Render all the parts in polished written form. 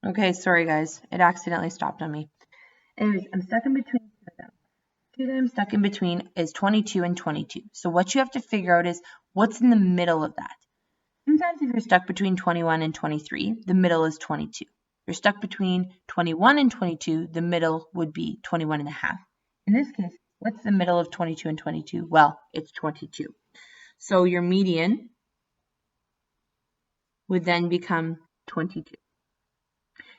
Okay, sorry guys, it accidentally stopped on me. Anyways, I'm stuck in between two of them. Two that I'm stuck in between is 22 and 22. So what you have to figure out is what's in the middle of that. Sometimes if you're stuck between 21 and 23, the middle is 22. If you're stuck between 21 and 22, the middle would be 21 and a half. In this case, what's the middle of 22 and 22? Well, it's 22. So your median would then become 22.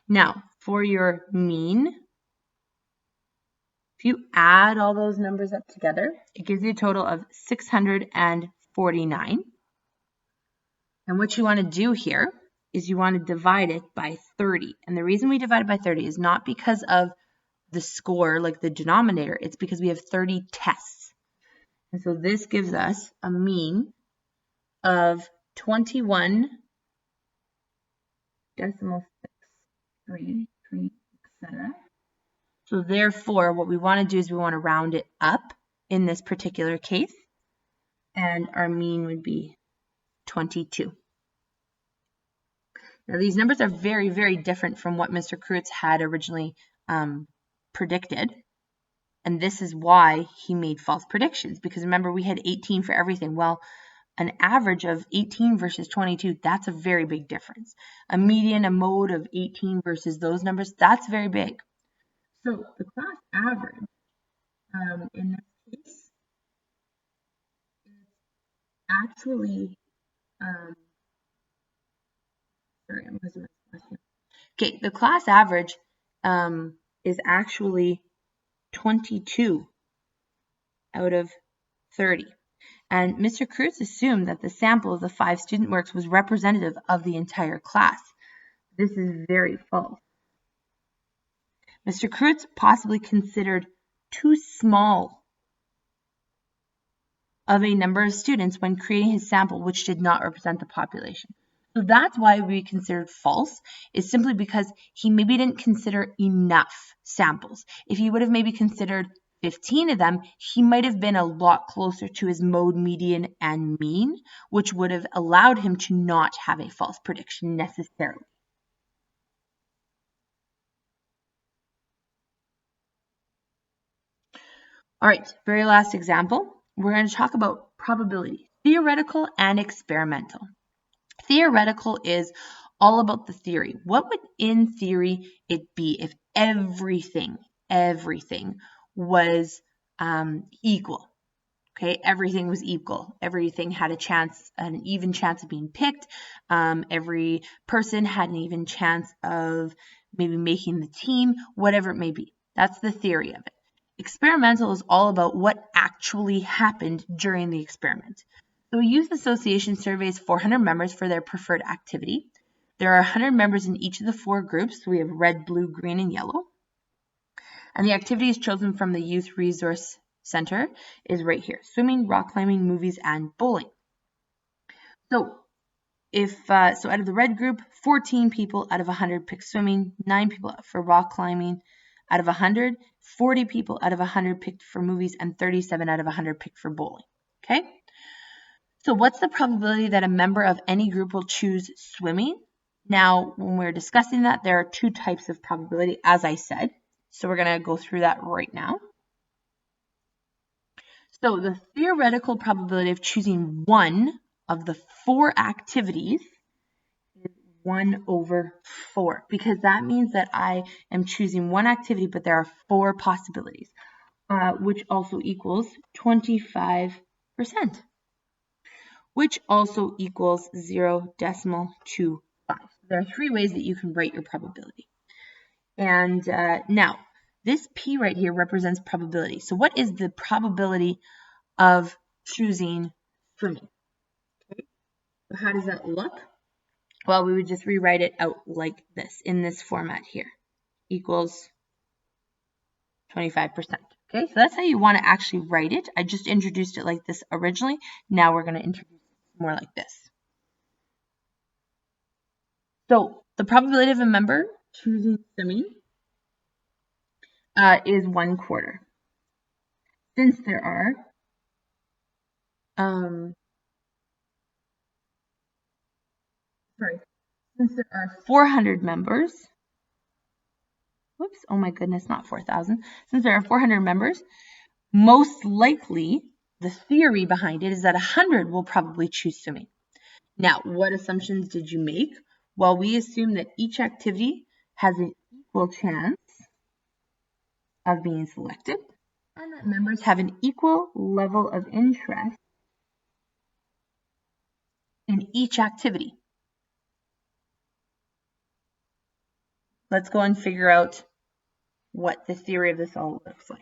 Now, for your mean, if you add all those numbers up together, it gives you a total of 649. And what you want to do here is you want to divide it by 30. And the reason we divide it by 30 is not because of the score, like the denominator, it's because we have 30 tests. And so this gives us a mean of 21.633, etc. So therefore, what we want to do is we want to round it up in this particular case, and our mean would be 22. Now, these numbers are very, very different from what Mr. Kreutz had originally predicted, and this is why he made false predictions, because remember, we had 18 for everything. Well, an average of 18 versus 22, that's a very big difference. A median, a mode of 18 versus those numbers, that's very big. So the class average in this case is actually, sorry, I'm losing my question. Okay, the class average is actually 22 out of 30. And Mr. Kreutz assumed that the sample of the 5 student works was representative of the entire class. This is very false. Mr. Kreutz possibly considered too small of a number of students when creating his sample, which did not represent the population. So that's why we considered false, is simply because he maybe didn't consider enough samples. If he would have maybe considered 15 of them, he might have been a lot closer to his mode, median, and mean, which would have allowed him to not have a false prediction necessarily. All right, very last example. We're going to talk about probability, theoretical and experimental. Theoretical is all about the theory. What would, in theory, it be if everything was equal? Okay, everything was equal. Everything had a chance, an even chance of being picked. Every person had an even chance of maybe making the team, whatever it may be. That's the theory of it. Experimental is all about what actually happened during the experiment. So a youth association surveys 400 members for their preferred activity. There are 100 members in each of the 4 groups. So we have red, blue, green, and yellow. And the activity is chosen from the Youth Resource Center is right here: swimming, rock climbing, movies, and bowling. So so out of the red group, 14 people out of 100 picked swimming, 9 people for rock climbing out of 100, 40 people out of 100 picked for movies, and 37 out of 100 picked for bowling. Okay? So what's the probability that a member of any group will choose swimming? Now, when we're discussing that, there are 2 types of probability, as I said. So we're going to go through that right now. So the theoretical probability of choosing one of the 4 activities is 1 over 4, because that means that I am choosing one activity, but there are 4 possibilities, which also equals 25%, which also equals 0.25. There are 3 ways that you can write your probability. And now, this P right here represents probability. So what is the probability of choosing swimming? Okay. So how does that look? Well, we would just rewrite it out like this, in this format here, equals 25%. Okay, so that's how you want to actually write it. I just introduced it like this originally. Now we're going to introduce it more like this. So the probability of a member choosing swimming is 1/4. Since there are since there are 400 members, whoops, oh my goodness, not 4,000. Since there are 400 members, most likely the theory behind it is that 100 will probably choose swimming. Now, what assumptions did you make? Well, we assume that each activity has an equal chance of being selected and that members have an equal level of interest in each activity. Let's go and figure out what the theory of this all looks like.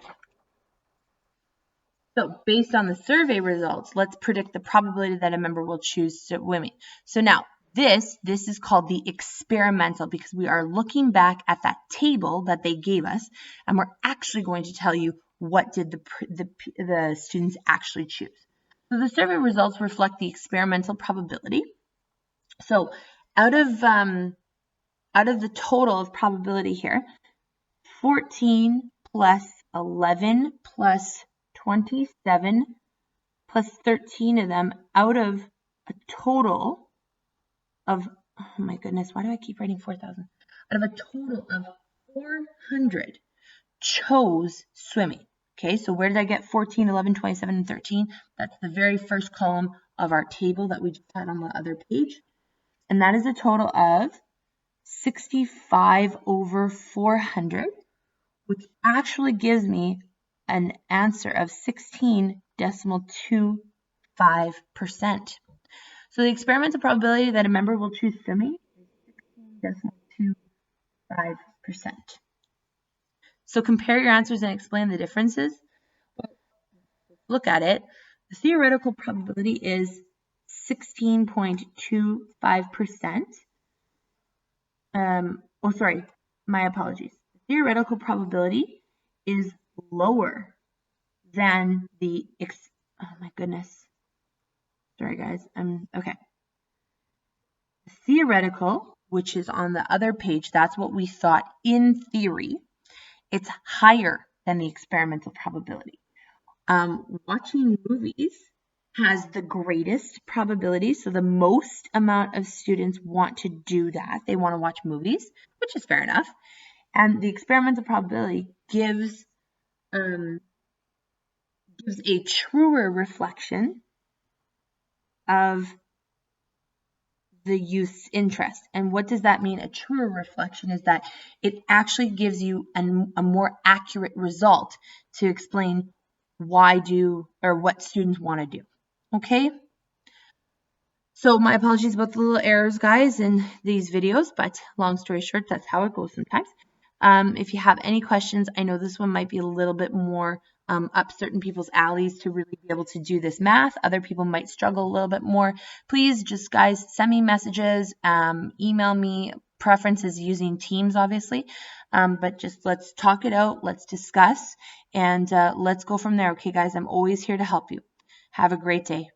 So based on the survey results, let's predict the probability that a member will choose swimming. So now this is called the experimental because we are looking back at that table that they gave us and we're actually going to tell you what did the students actually choose. So the survey results reflect the experimental probability. So out of the total of probability here, 14 plus 11 plus 27 plus 13 of them out of a total of, oh my goodness, why do I keep writing 4,000? Out of a total of 400 chose swimming. Okay, so where did I get 14, 11, 27, and 13? That's the very first column of our table that we just had on the other page. And that is a total of 65 over 400, which actually gives me an answer of 16.25%. So the experimental probability that a member will choose swimming is 16.25%. So compare your answers and explain the differences. Look at it. The theoretical probability is 16.25%. Oh, sorry, my apologies. The theoretical probability is lower than the, oh my goodness. Sorry guys, okay. The theoretical, which is on the other page, that's what we thought in theory. It's higher than the experimental probability. Watching movies has the greatest probability, so the most amount of students want to do that. They want to watch movies, which is fair enough. And the experimental probability gives a truer reflection of the youth's interest. And what does that mean? A truer reflection is that it actually gives you a more accurate result to explain what students want to do. Okay? So my apologies about the little errors, guys, in these videos, but long story short, that's how it goes sometimes. If you have any questions, I know this one might be a little bit more up certain people's alleys to really be able to do this math. Other people might struggle a little bit more. Please just, guys, send me messages, email me, preferences using Teams, obviously. But just let's talk it out, let's discuss, and let's go from there. Okay, guys, I'm always here to help you. Have a great day.